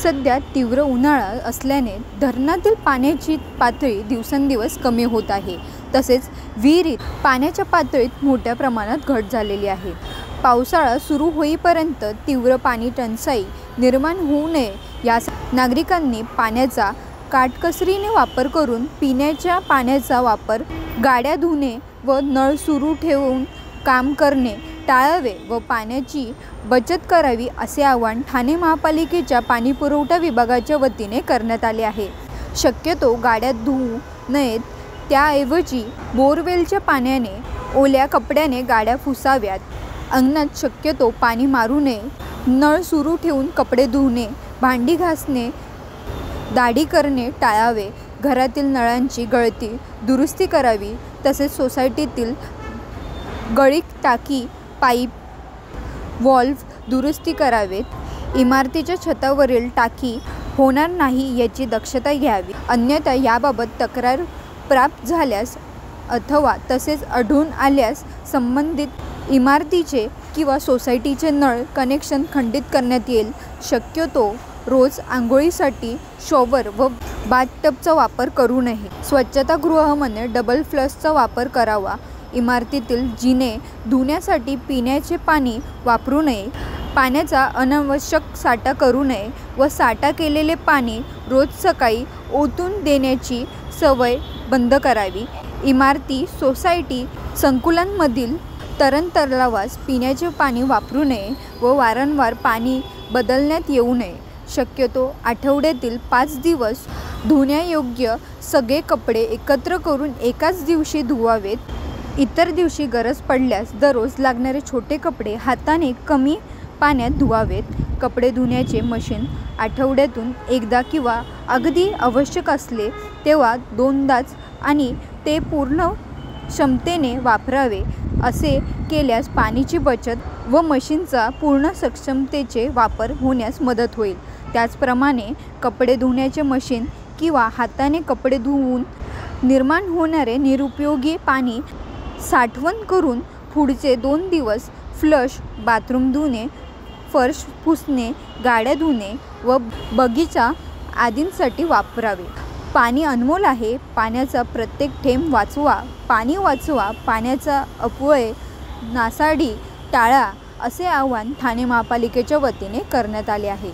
सध्या तीव्र उन्हाळा असल्याने धरणातील पाण्याची पातळी दिवसेंदिवस कमी होत आहे। तसेच विहिरीत पाण्याच्या पातळीत मोठ्या प्रमाणात घट झालेली आहे। पावसाळा सुरू होईपर्यंत तीव्र पाणी टंचाई निर्माण होऊ नये यासाठी नागरिकांनी पाण्याचा काटकसरीने वापर करून पिण्याच्या पाण्याचा वापर, गाड्या धुणे व नळ सुरू ठेवून काम करणे टाळावे व पाण्याची बचत करावी असे आवाहन ठाणे महापालिकेच्या पाणीपुरवठा विभागाच्या वतीने करण्यात आले आहे। शक्यतो गाड्या धुवू नयेत, त्याऐवजी बोरवेलच्या पाण्याने, ओल्या कपड्याने गाड्या पुसाव्यात। अंगणात शक्यतो पाणी मारू नये, नळ सुरू ठेवून कपडे धुणे, भांडी घासणे, दाढी करणे टाळावे। घरातील नळांची गळती दुरुस्ती करावी। तसेच सोसायटीतील गळीत टाकी, पाईप, व्हॉल्व्ह दुरुस्ती करावेत। इमारतीच्या छतावरील टाकी होणार नाही याची दक्षता घ्यावी, अन्यथा याबाबत तक्रार प्राप्त झाल्यास अथवा तसेच आढळून आल्यास संबंधित इमारतीचे किंवा सोसायटीचे नळ कनेक्शन खंडित करण्यात येईल। शक्यतो रोज आंघोळीसाठी शॉवर व बाथटबचा वापर करू नये। स्वच्छतागृहामध्ये डबल फ्लशचा वापर करावा। इमारतीतील जिने धुण्यासाठी पिण्याचे पाणी वापरू नये। पाण्याचा अनावश्यक साठा करू नये व साठा केलेले पाणी रोज सकाळी ओतून देण्याची सवय बंद करावी। इमारती, सोसायटी, संकुलांमधील तरण तलावास पिण्याचे पाणी वापरू नये व वारंवार पाणी बदलण्यात येऊ नये। शक्यतो आठवड्यातील 5 दिवस धुण्यायोग्य सगळे कपडे एकत्र करून एकाच दिवशी धुवावेत। इतर दिवशी गरज पडल्यास दररोज लागणारे छोटे कपडे हाताने कमी पाण्यात धुवावेत। कपडे धुण्याचे मशीन आठवड्यातून एकदा किंवा अगदी आवश्यक असले तेव्हा 2दाच आणि ते पूर्ण क्षमतेने वापरावे। असे केल्यास पाण्याची बचत व मशीनचा पूर्ण सक्षमतेचे वापर होण्यास मदत होईल। त्याचप्रमाणे कपडे धुण्याचे मशीन किंवा हाताने कपडे धुवून निर्माण होणारे निरुपयोगी पाणी साठवण करून पुढचे 2 दिवस फ्लश, बाथरूम धुणे, फर्श पुसणे, गाड्या धुणे व बगीचा आदींसाठी वापरावे। पाणी अनमोल आहे, पाण्याचा प्रत्येक थेंब वाचवा, पाणी वाचवा, पाण्याचा अपव्यय, नासाडी टाळा असे आवाहन ठाणे महापालिकेच्या वतीने करण्यात आले आहे।